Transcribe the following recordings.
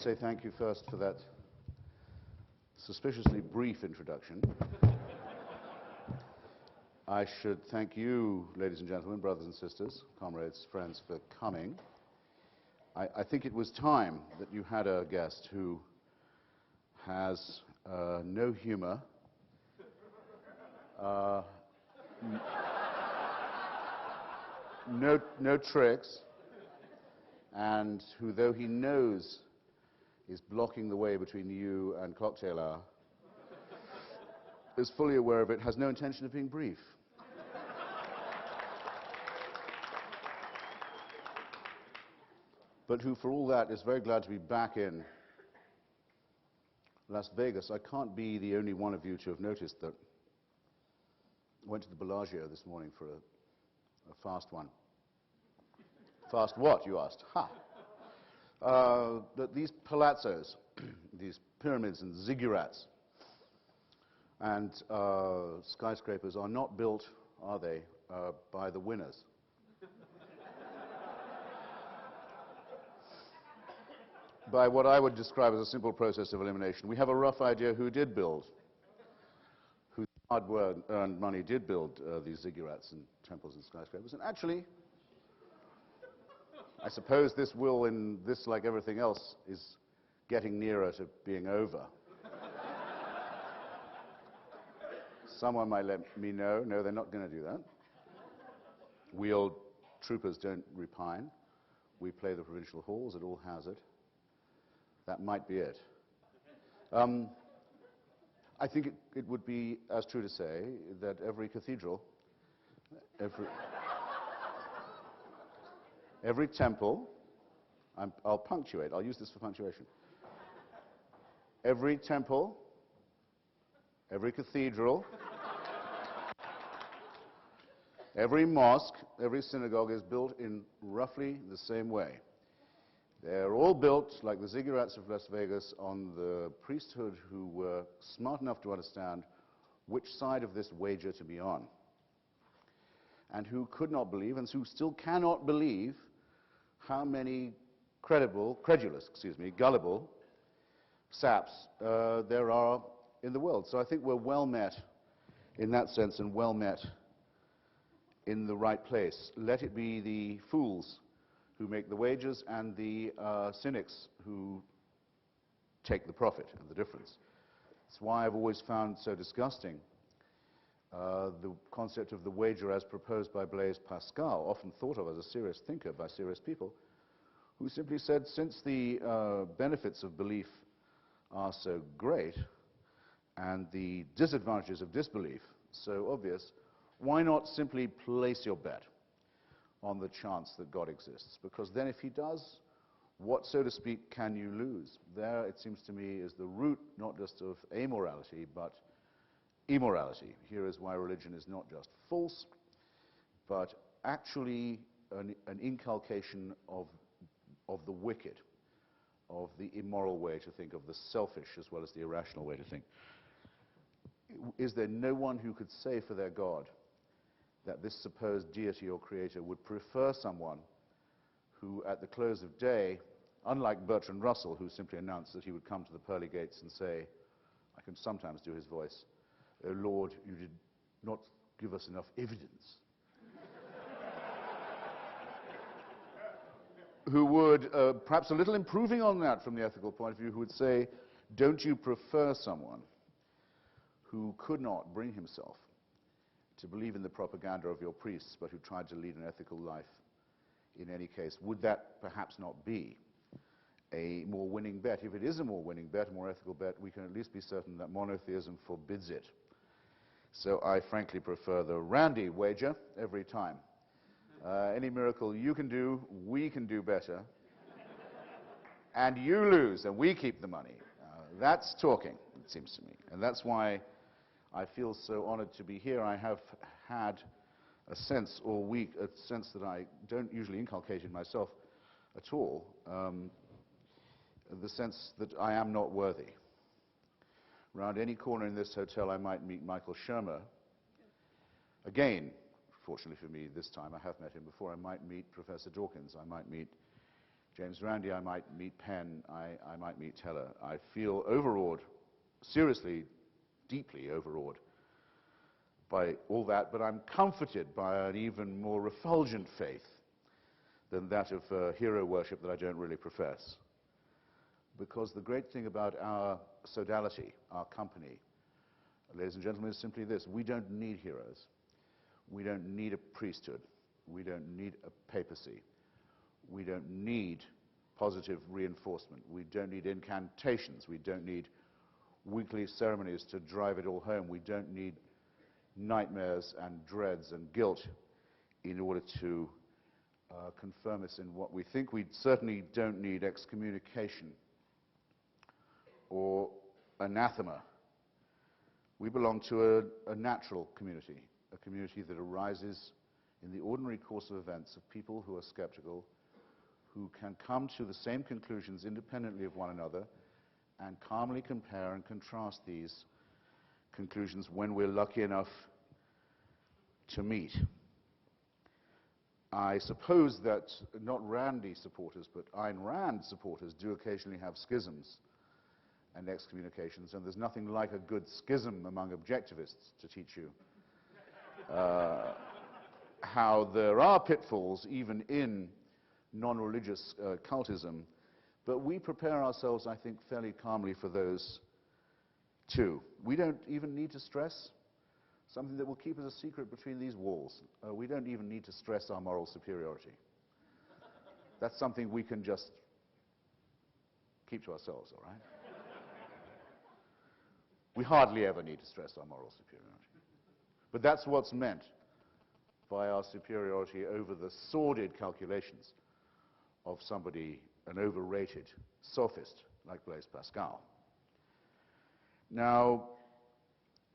say thank you first for that suspiciously brief introduction. I should thank you, ladies and gentlemen, brothers and sisters, comrades, friends, for coming. I think it was time that you had a guest who has no humor, no tricks, and who, though he knows is blocking the way between you and cocktail hour, is fully aware of it, has no intention of being brief. But who, for all that, is very glad to be back in Las Vegas. I can't be the only one of you to have noticed that I went to the Bellagio this morning for a fast one. Fast what, you asked? Ha! That these palazzos, these pyramids and ziggurats and skyscrapers are not built, are they, by the winners. By what I would describe as a simple process of elimination. We have a rough idea who did build, whose hard-earned money did build these ziggurats and temples and skyscrapers. And actually, I suppose this will, in this like everything else, is getting nearer to being over. Someone might let me know. No, they're not going to do that. We old troopers don't repine. We play the provincial halls at all hazard. That might be it. I think it would be as true to say that every cathedral, every temple, I'll punctuate, I'll use this for punctuation. Every temple, every cathedral, every mosque, every synagogue is built in roughly the same way. They're all built, like the ziggurats of Las Vegas, on the priesthood who were smart enough to understand which side of this wager to be on, and who could not believe, and who still cannot believe, how many credulous, gullible saps there are in the world. So I think we're well met in that sense, and well met in the right place. Let it be the fools who make the wagers and the cynics who take the profit and the difference. That's why I've always found so disgusting the concept of the wager as proposed by Blaise Pascal, often thought of as a serious thinker by serious people, who simply said, since the benefits of belief are so great and the disadvantages of disbelief so obvious, why not simply place your bet on the chance that God exists? Because then if he does, what, so to speak, can you lose? There, it seems to me, is the root not just of amorality, but immorality. Here is why religion is not just false, but actually an inculcation of the wicked, of the immoral way to think, of the selfish as well as the irrational way to think. Is there no one who could say for their God that this supposed deity or creator would prefer someone who, at the close of day, unlike Bertrand Russell, who simply announced that he would come to the pearly gates and say, I can sometimes do his voice, "Oh Lord, you did not give us enough evidence," who would, perhaps a little improving on that from the ethical point of view, who would say, don't you prefer someone who could not bring himself to believe in the propaganda of your priests, but who tried to lead an ethical life in any case? Would that perhaps not be a more winning bet? If it is a more winning bet, a more ethical bet, we can at least be certain that monotheism forbids it. So I frankly prefer the Randi wager every time. Any miracle you can do, we can do better. And you lose, and we keep the money. That's talking, it seems to me. And that's why I feel so honored to be here. I have had a sense all week, a sense that I don't usually inculcate in myself at all, the sense that I am not worthy. Round any corner in this hotel I might meet Michael Shermer. Again, fortunately for me this time, I have met him before. I might meet Professor Dawkins. I might meet James Randi, I might meet Penn, I might meet Teller. I feel overawed, seriously, deeply overawed by all that, but I'm comforted by an even more refulgent faith than that of hero worship that I don't really profess. Because the great thing about our sodality, our company, ladies and gentlemen, is simply this: we don't need heroes. We don't need a priesthood. We don't need a papacy. We don't need positive reinforcement. We don't need incantations. We don't need weekly ceremonies to drive it all home. We don't need nightmares and dreads and guilt in order to confirm us in what we think. We certainly don't need excommunication or anathema. We belong to a natural community, a community that arises in the ordinary course of events of people who are skeptical, who can come to the same conclusions independently of one another and calmly compare and contrast these conclusions when we're lucky enough to meet. I suppose that not Randi supporters, but Ayn Rand supporters do occasionally have schisms and excommunications, and there's nothing like a good schism among objectivists to teach you how there are pitfalls even in non-religious cultism, but we prepare ourselves, I think, fairly calmly for those too. We don't even need to stress something that will keep us a secret between these walls. We don't even need to stress our moral superiority. That's something we can just keep to ourselves, all right? We hardly ever need to stress our moral superiority. But that's what's meant by our superiority over the sordid calculations of somebody, an overrated sophist like Blaise Pascal. Now,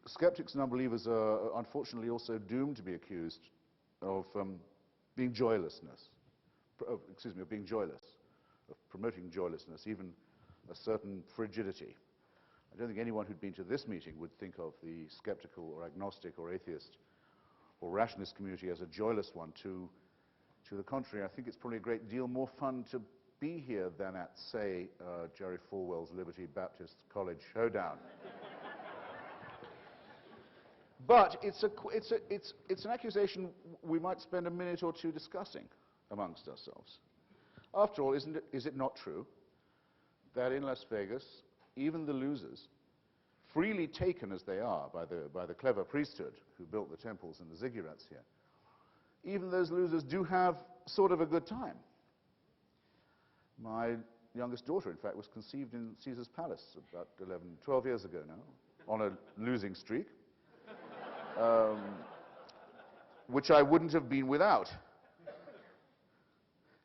skeptics and unbelievers are unfortunately also doomed to be accused of being joylessness, of being joyless, of promoting joylessness, even a certain frigidity. I don't think anyone who'd been to this meeting would think of the skeptical or agnostic or atheist or rationalist community as a joyless one. To the contrary, I think it's probably a great deal more fun to be here than at, say, Jerry Falwell's Liberty Baptist College showdown. But it's an accusation we might spend a minute or two discussing amongst ourselves. After all, is it not true that in Las Vegas, even the losers, freely taken as they are by the clever priesthood who built the temples and the ziggurats here, even those losers do have sort of a good time? My youngest daughter, in fact, was conceived in Caesar's Palace about 12 years ago now, on a losing streak, which I wouldn't have been without.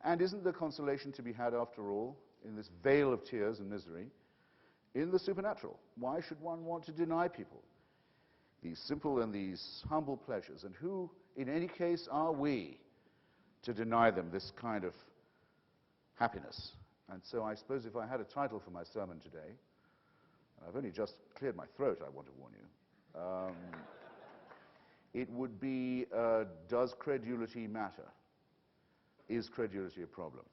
And isn't there consolation to be had, after all, in this veil of tears and misery, in the supernatural? Why should one want to deny people these simple and these humble pleasures? And who, in any case, are we to deny them this kind of happiness? And so I suppose if I had a title for my sermon today, and I've only just cleared my throat, I want to warn you, it would be, does credulity matter? Is credulity a problem?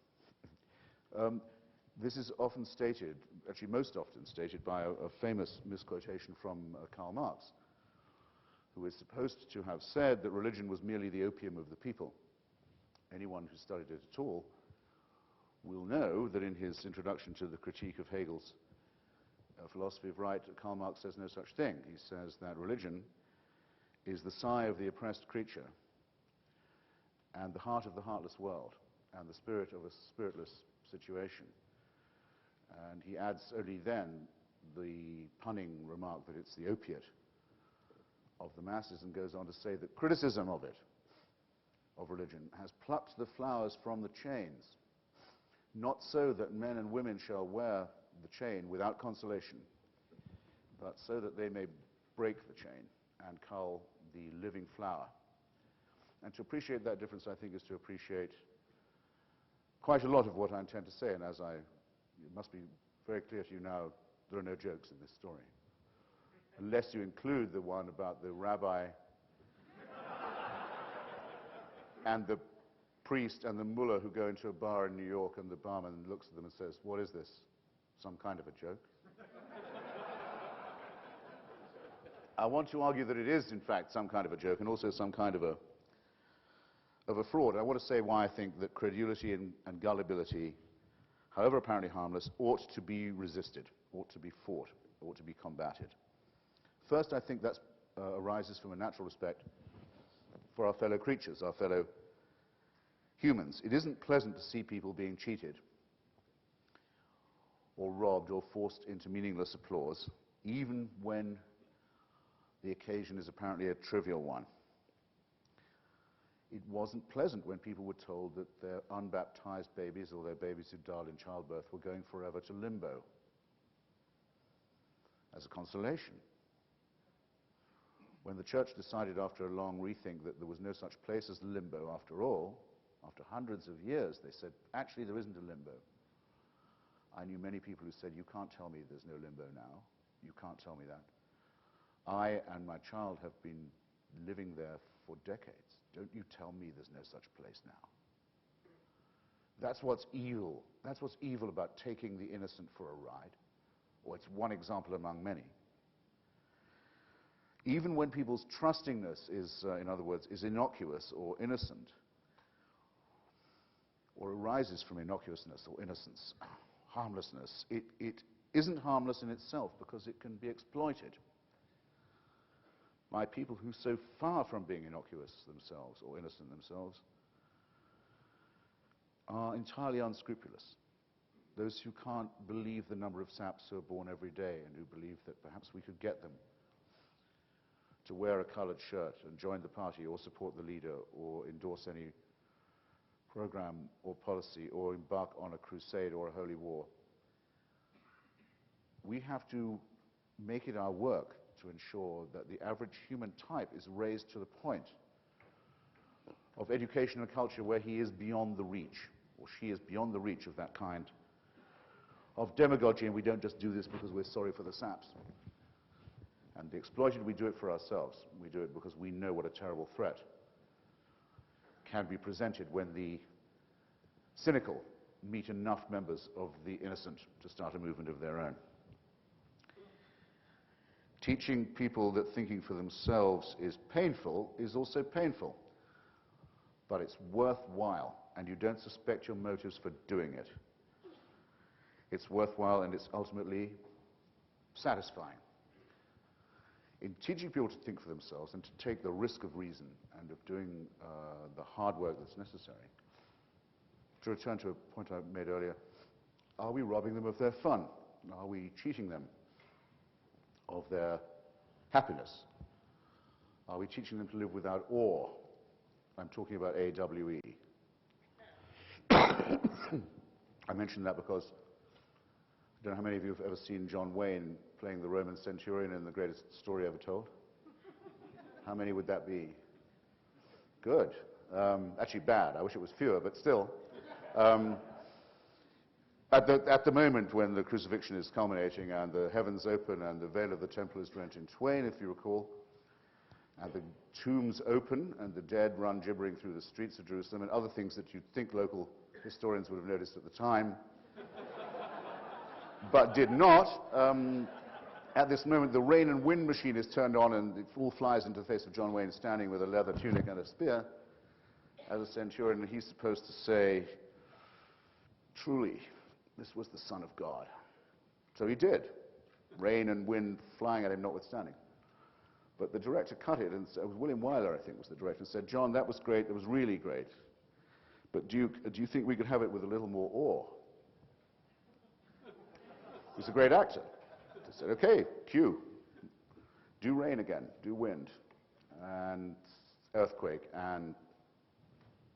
This is often stated, actually most often stated, by a famous misquotation from Karl Marx, who is supposed to have said that religion was merely the opium of the people. Anyone who studied it at all will know that in his introduction to the critique of Hegel's philosophy of right, Karl Marx says no such thing. He says that religion is the sigh of the oppressed creature and the heart of the heartless world and the spirit of a spiritless situation. And he adds only then the punning remark that it's the opiate of the masses, and goes on to say that criticism of it, of religion, has plucked the flowers from the chains, not so that men and women shall wear the chain without consolation, but so that they may break the chain and cull the living flower. And to appreciate that difference, I think, is to appreciate quite a lot of what I intend to say, and it must be very clear to you now, there are no jokes in this story, unless you include the one about the rabbi and the priest and the mullah who go into a bar in New York, and the barman looks at them and says, "What is this? Some kind of a joke?" I want to argue that it is, in fact, some kind of a joke, and also some kind of a fraud. I want to say why I think that credulity and gullibility, however apparently harmless, ought to be resisted, ought to be fought, ought to be combated. First, I think that arises from a natural respect for our fellow creatures, our fellow humans. It isn't pleasant to see people being cheated or robbed or forced into meaningless applause, even when the occasion is apparently a trivial one. It wasn't pleasant when people were told that their unbaptized babies or their babies who died in childbirth were going forever to limbo as a consolation. When the church decided after a long rethink that there was no such place as limbo after all, after hundreds of years, they said, actually there isn't a limbo. I knew many people who said, you can't tell me there's no limbo now. You can't tell me that. I and my child have been living there for decades. Don't you tell me there's no such place now. That's what's evil. That's what's evil about taking the innocent for a ride. Or it's one example among many. Even when people's trustingness is, in other words, is innocuous or innocent, or arises from innocuousness or innocence, harmlessness, it isn't harmless in itself because it can be exploited by people who, so far from being innocuous themselves or innocent themselves, are entirely unscrupulous. Those who can't believe the number of saps who are born every day and who believe that perhaps we could get them to wear a colored shirt and join the party or support the leader or endorse any program or policy or embark on a crusade or a holy war. We have to make it our work to ensure that the average human type is raised to the point of education and culture where he is beyond the reach, or she is beyond the reach of that kind of demagogy, and we don't just do this because we're sorry for the saps. And the exploited, we do it for ourselves. We do it because we know what a terrible threat can be presented when the cynical meet enough members of the innocent to start a movement of their own. Teaching people that thinking for themselves is painful is also painful, but it's worthwhile, and you don't suspect your motives for doing it. It's worthwhile, and it's ultimately satisfying. In teaching people to think for themselves and to take the risk of reason and of doing the hard work that's necessary, to return to a point I made earlier, are we robbing them of their fun? Are we cheating them of their happiness? Are we teaching them to live without awe? I'm talking about AWE. I mention that because I don't know how many of you have ever seen John Wayne playing the Roman centurion in The Greatest Story Ever Told. How many would that be? Good. Actually bad. I wish it was fewer, but still. At the moment when the crucifixion is culminating and the heavens open and the veil of the temple is rent in twain, if you recall, and the tombs open and the dead run gibbering through the streets of Jerusalem, and other things that you'd think local historians would have noticed at the time, but did not. At this moment, the rain and wind machine is turned on, and it all flies into the face of John Wayne standing with a leather tunic and a spear as a centurion, and he's supposed to say, truly, this was the Son of God. So he did, rain and wind flying at him notwithstanding. But the director cut it, and it was William Wyler, I think, was the director, and said, John, that was great, it was really great, but do you think we could have it with a little more awe? He's a great actor. He said, okay, cue. Do rain again, do wind, and earthquake, and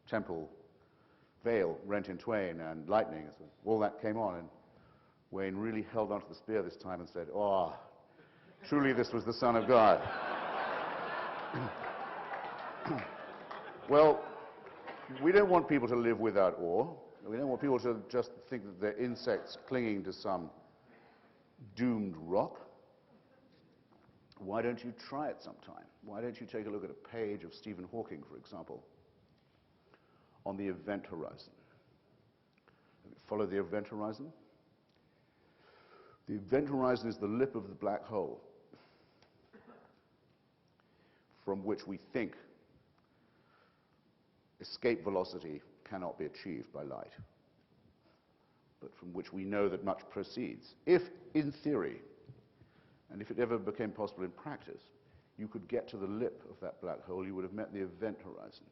temple, veil rent in twain, and lightning. So all that came on, and Wayne really held onto the spear this time and said, oh, truly this was the Son of God. Well, we don't want people to live without awe. We don't want people to just think that they're insects clinging to some doomed rock. Why don't you try it sometime? Why don't you take a look at a page of Stephen Hawking, for example, on the event horizon. Follow the event horizon. The event horizon is the lip of the black hole from which we think escape velocity cannot be achieved by light, but from which we know that much proceeds. If, in theory, and if it ever became possible in practice, you could get to the lip of that black hole, you would have met the event horizon.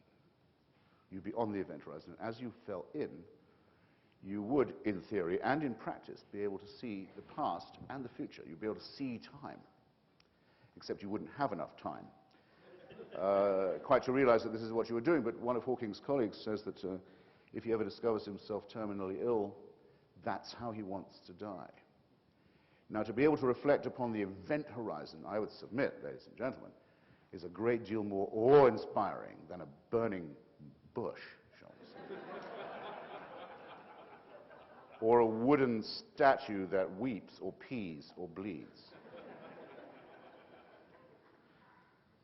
You'd be on the event horizon. As you fell in, you would, in theory and in practice, be able to see the past and the future. You'd be able to see time, except you wouldn't have enough time quite to realize that this is what you were doing. But one of Hawking's colleagues says that if he ever discovers himself terminally ill, that's how he wants to die. Now, to be able to reflect upon the event horizon, I would submit, ladies and gentlemen, is a great deal more awe-inspiring than a burning bush, shall we say, or a wooden statue that weeps or pees or bleeds.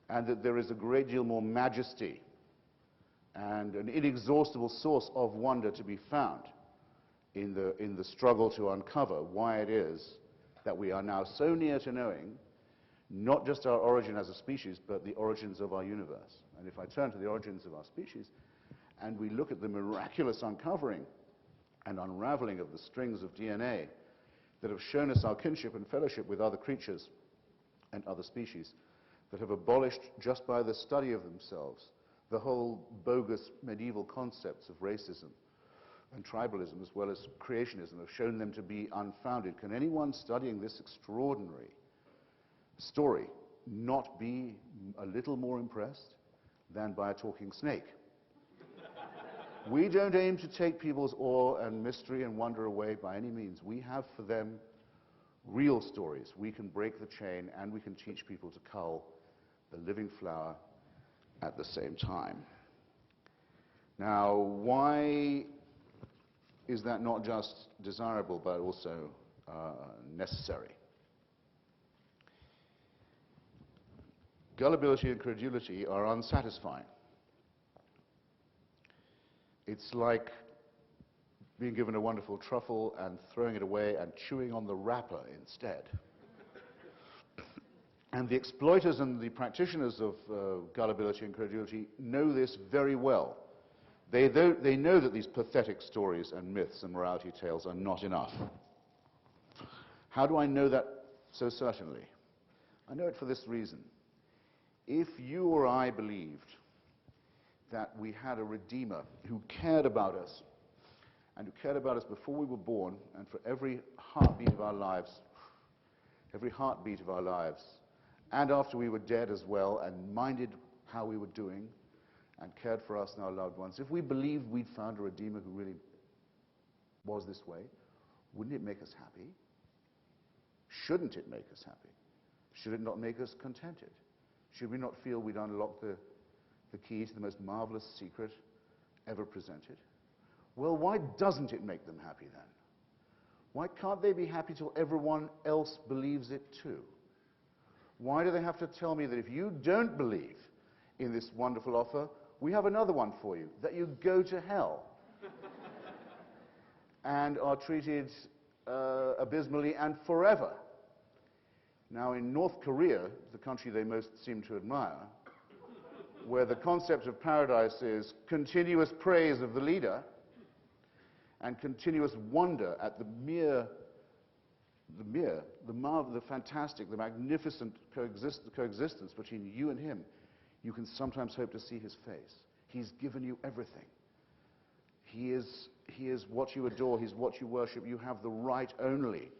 And that there is a great deal more majesty and an inexhaustible source of wonder to be found in the struggle to uncover why it is that we are now so near to knowing not just our origin as a species, but the origins of our universe. And if I turn to the origins of our species, and we look at the miraculous uncovering and unraveling of the strings of DNA that have shown us our kinship and fellowship with other creatures and other species, that have abolished, just by the study of themselves, the whole bogus medieval concepts of racism and tribalism, as well as creationism, have shown them to be unfounded. Can anyone studying this extraordinary story not be a little more impressed than by a talking snake? We don't aim to take people's awe and mystery and wonder away by any means. We have for them real stories. We can break the chain, and we can teach people to cull the living flower at the same time. Now, why is that not just desirable, but also necessary? Gullibility and credulity are unsatisfying. It's like being given a wonderful truffle and throwing it away and chewing on the wrapper instead. And the exploiters and the practitioners of gullibility and credulity know this very well. They know that these pathetic stories and myths and morality tales are not enough. How do I know that so certainly? I know it for this reason. If you or I believed that we had a Redeemer who cared about us, and who cared about us before we were born, and for every heartbeat of our lives, and after we were dead as well, and minded how we were doing, and cared for us and our loved ones, if we believed we'd found a Redeemer who really was this way, wouldn't it make us happy? Shouldn't it make us happy? Should it not make us contented? Should we not feel we'd unlocked the key to the most marvelous secret ever presented? Well, why doesn't it make them happy then? Why can't they be happy till everyone else believes it too? Why do they have to tell me that if you don't believe in this wonderful offer, we have another one for you, that you go to hell and are treated abysmally and forever? Now, in North Korea, the country they most seem to admire, where the concept of paradise is continuous praise of the leader and continuous wonder at the fantastic, the magnificent coexistence between you and him, you can sometimes hope to see his face. He's given you everything. He is what you adore. He's what you worship. You have the right only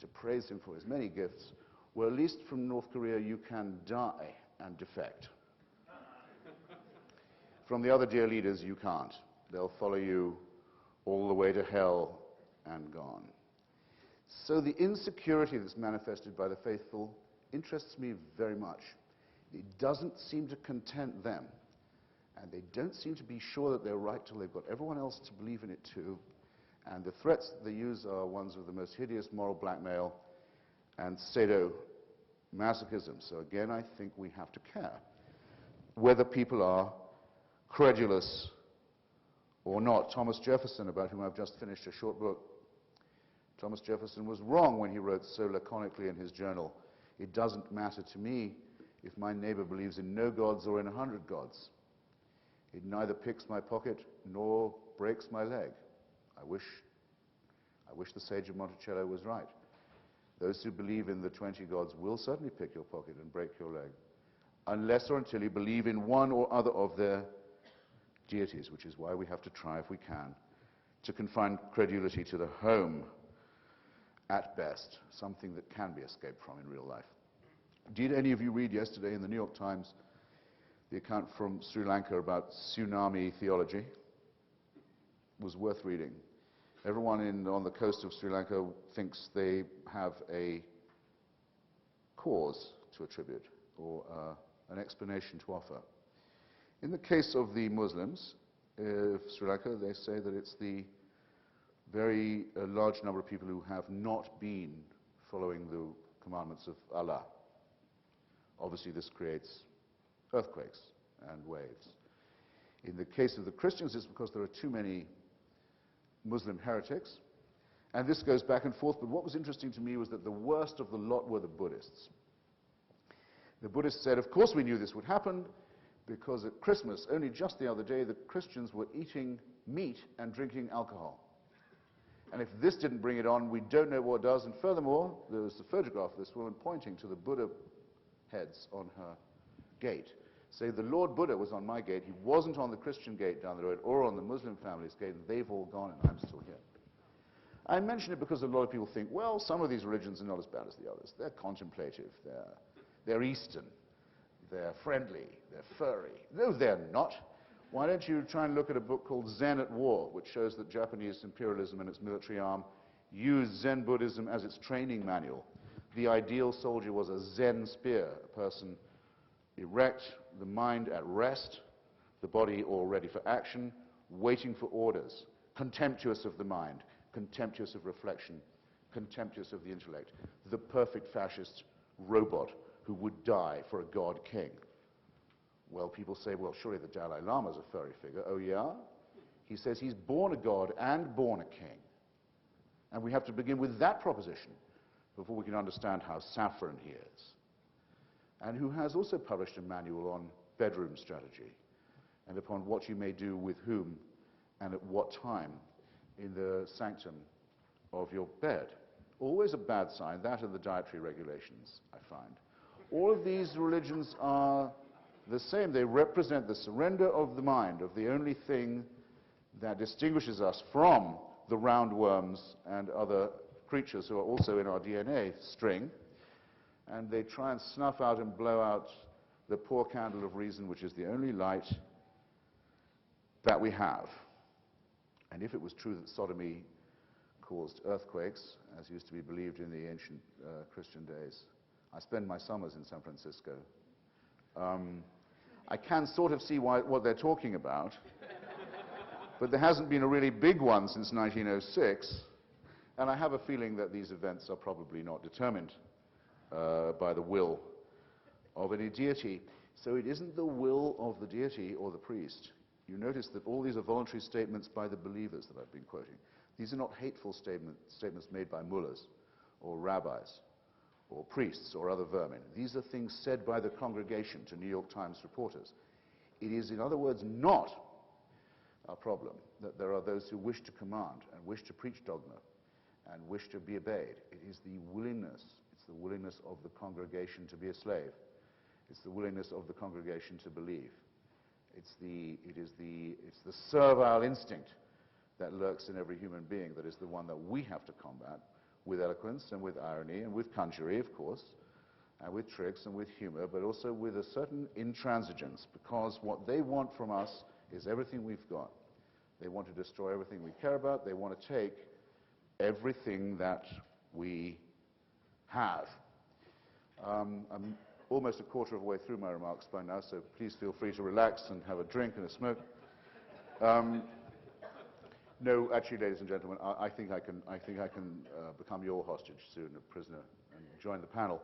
to praise him for his many gifts. Well, at least from North Korea, you can die and defect. From the other dear leaders, you can't. They'll follow you all the way to hell and gone. So the insecurity that's manifested by the faithful interests me very much. It doesn't seem to content them, and they don't seem to be sure that they're right till they've got everyone else to believe in it too. And the threats that they use are ones of the most hideous moral blackmail and sadomasochism. So again, I think we have to care whether people are credulous or not. Thomas Jefferson, about whom I've just finished a short book. Thomas Jefferson was wrong when he wrote so laconically in his journal, "It doesn't matter to me if my neighbor believes in no gods or in 100 gods. It neither picks my pocket nor breaks my leg." I wish the sage of Monticello was right. Those who believe in the 20 gods will certainly pick your pocket and break your leg, unless or until you believe in one or other of their deities, which is why we have to try, if we can, to confine credulity to the home, at best, something that can be escaped from in real life. Did any of you read yesterday in the New York Times the account from Sri Lanka about tsunami theology? It was worth reading. Everyone on the coast of Sri Lanka thinks they have a cause to attribute or an explanation to offer. In the case of the Muslims of Sri Lanka, they say that it's the very large number of people who have not been following the commandments of Allah. Obviously, this creates earthquakes and waves. In the case of the Christians, it's because there are too many Muslim heretics, and this goes back and forth, but what was interesting to me was that the worst of the lot were the Buddhists. The Buddhists said, of course we knew this would happen, because at Christmas, only just the other day, the Christians were eating meat and drinking alcohol. And if this didn't bring it on, we don't know what does, and furthermore, there was a photograph of this woman pointing to the Buddha heads on her gate. Say, the Lord Buddha was on my gate, he wasn't on the Christian gate down the road or on the Muslim family's gate, and they've all gone and I'm still here. I mention it because a lot of people think, well, some of these religions are not as bad as the others. They're contemplative, they're Eastern, they're friendly, they're furry. No, they're not. Why don't you try and look at a book called Zen at War, which shows that Japanese imperialism and its military arm used Zen Buddhism as its training manual. The ideal soldier was a Zen spear, a person erect, the mind at rest, the body all ready for action, waiting for orders, contemptuous of the mind, contemptuous of reflection, contemptuous of the intellect, the perfect fascist robot who would die for a god king. Well, people say, well, surely the Dalai Lama is a furry figure. Oh, yeah? He says he's born a god and born a king. And we have to begin with that proposition before we can understand how saffron he is. And who has also published a manual on bedroom strategy and upon what you may do with whom and at what time in the sanctum of your bed. Always a bad sign, that and the dietary regulations, I find. All of these religions are the same. They represent the surrender of the mind, of the only thing that distinguishes us from the roundworms and other creatures who are also in our DNA string. And they try and snuff out and blow out the poor candle of reason, which is the only light that we have. And if it was true that sodomy caused earthquakes, as used to be believed in the ancient Christian days, I spend my summers in San Francisco. I can sort of see what they're talking about, but there hasn't been a really big one since 1906, and I have a feeling that these events are probably not determined by the will of any deity. So it isn't the will of the deity or the priest. You notice that all these are voluntary statements by the believers that I've been quoting. These are not hateful statements made by mullahs or rabbis or priests or other vermin. These are things said by the congregation to New York Times reporters. It is, in other words, not a problem that there are those who wish to command and wish to preach dogma and wish to be obeyed. It is the willingness of the congregation to be a slave. It's the willingness of the congregation to believe. It's the servile instinct that lurks in every human being that is the one that we have to combat with eloquence and with irony and with conjury, of course, and with tricks and with humor, but also with a certain intransigence, because what they want from us is everything we've got. They want to destroy everything we care about. They want to take everything that we have. I'm almost a quarter of the way through my remarks by now, so please feel free to relax and have a drink and a smoke. No, actually, ladies and gentlemen, I think I can become your hostage soon, a prisoner, and join the panel.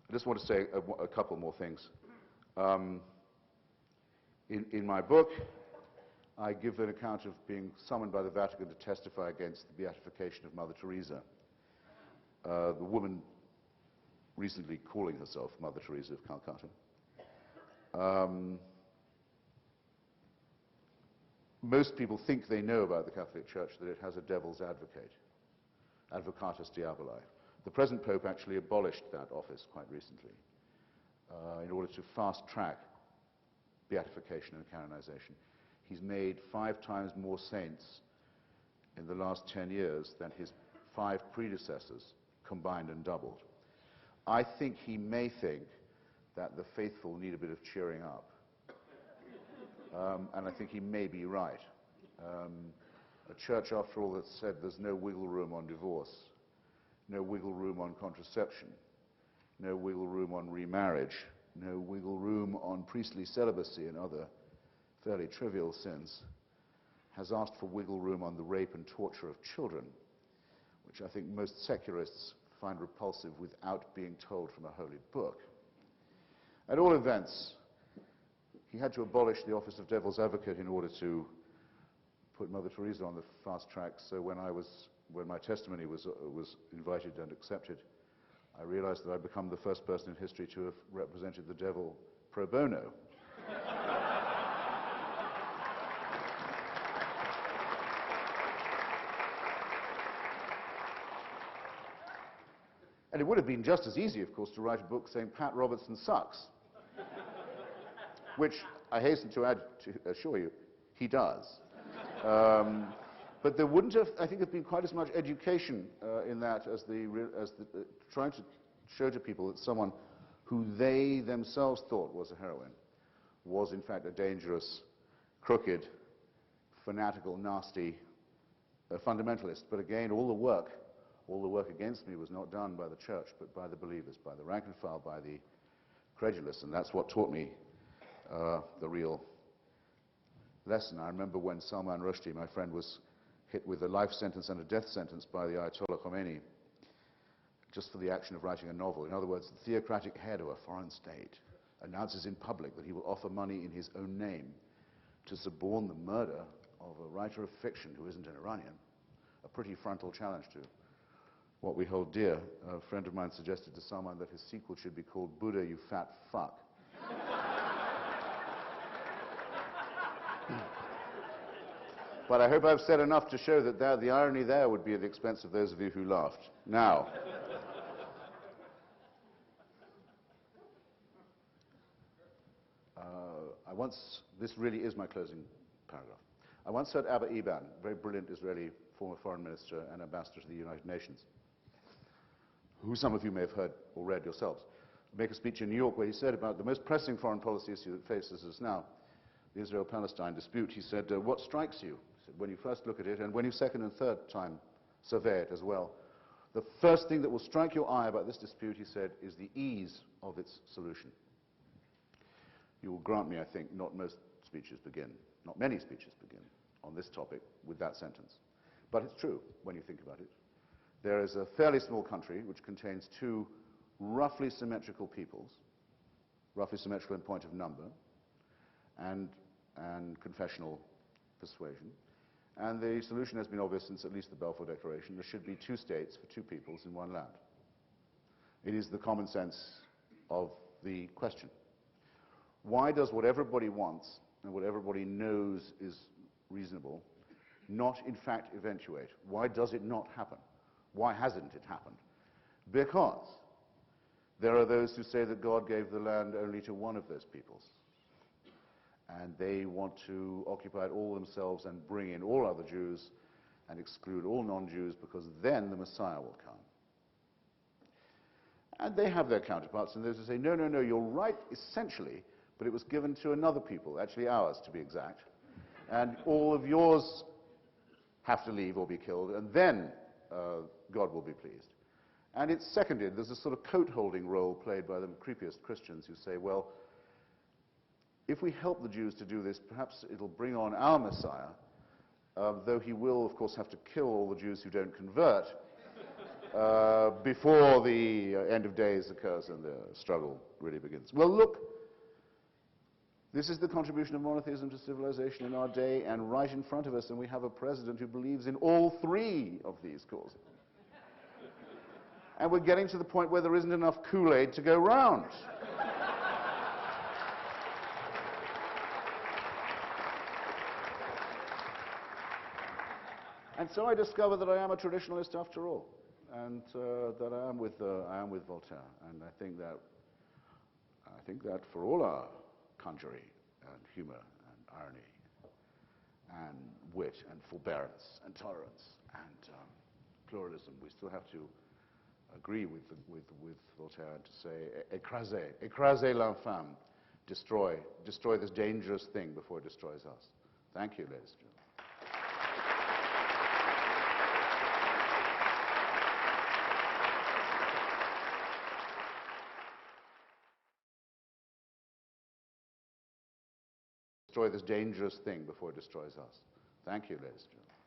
I just want to say a couple more things. In my book, I give an account of being summoned by the Vatican to testify against the beatification of Mother Teresa. The woman recently calling herself Mother Teresa of Calcutta. Most people think they know about the Catholic Church that it has a devil's advocate, advocatus diaboli. The present Pope actually abolished that office quite recently in order to fast-track beatification and canonization. He's made 5 times more saints in the last 10 years than his 5 predecessors combined and doubled. I think he may think that the faithful need a bit of cheering up. And I think he may be right. A church, after all, that said there's no wiggle room on divorce, no wiggle room on contraception, no wiggle room on remarriage, no wiggle room on priestly celibacy and other fairly trivial sins, has asked for wiggle room on the rape and torture of children, which I think most secularists find repulsive without being told from a holy book. At all events, he had to abolish the office of devil's advocate in order to put Mother Teresa on the fast track. So when my testimony was invited and accepted, I realized that I'd become the first person in history to have represented the devil pro bono. And it would have been just as easy, of course, to write a book saying Pat Robertson sucks, which I hasten to add to assure you, he does. But there wouldn't have, I think, have been quite as much education in that as trying to show to people that someone who they themselves thought was a heroine was, in fact, a dangerous, crooked, fanatical, nasty fundamentalist. But again, all the work against me was not done by the church, but by the believers, by the rank and file, by the credulous, and that's what taught me the real lesson. I remember when Salman Rushdie, my friend, was hit with a life sentence and a death sentence by the Ayatollah Khomeini just for the action of writing a novel. In other words, the theocratic head of a foreign state announces in public that he will offer money in his own name to suborn the murder of a writer of fiction who isn't an Iranian. A pretty frontal challenge to what we hold dear. A friend of mine suggested to Salman that his sequel should be called Buddha, You Fat Fuck. But I hope I've said enough to show that the irony there would be at the expense of those of you who laughed. Now, this really is my closing paragraph. I once heard Abba Eban, a very brilliant Israeli former foreign minister and ambassador to the United Nations, who some of you may have heard or read yourselves, make a speech in New York where he said about the most pressing foreign policy issue that faces us now, the Israel-Palestine dispute. He said, what strikes you? He said, when you first look at it, and when you second and third time survey it as well, the first thing that will strike your eye about this dispute, he said, is the ease of its solution. You will grant me, I think, not most speeches begin, not many speeches begin on this topic with that sentence. But it's true when you think about it. There is a fairly small country which contains 2 roughly symmetrical peoples, roughly symmetrical in point of number, and confessional persuasion. And the solution has been obvious since at least the Balfour Declaration. There should be 2 states for 2 peoples in 1 land. It is the common sense of the question. Why does what everybody wants and what everybody knows is reasonable not in fact eventuate? Why does it not happen? Why hasn't it happened? Because there are those who say that God gave the land only to one of those peoples. And they want to occupy it all themselves and bring in all other Jews and exclude all non-Jews, because then the Messiah will come. And they have their counterparts, and those who say, no, no, no, you're right essentially, but it was given to another people, actually ours to be exact, and all of yours have to leave or be killed, and then God will be pleased. And it's seconded. There's a sort of coat-holding role played by the creepiest Christians who say, well, if we help the Jews to do this, perhaps it'll bring on our Messiah, though he will, of course, have to kill all the Jews who don't convert before the end of days occurs and the struggle really begins. Well, look, This is the contribution of monotheism to civilization in our day, and right in front of us, and we have a president who believes in all three of these causes. And we're getting to the point where there isn't enough Kool-Aid to go round. And so I discover that I am a traditionalist after all, and that I am with Voltaire. And I think that for all our conjury and humor and irony and wit and forbearance and tolerance and pluralism, we still have to agree with Voltaire and to say, écrasez l'infâme, destroy this dangerous thing before it destroys us. Thank you, ladies and gentlemen. Destroy this dangerous thing before it destroys us. Thank you, ladies and gentlemen.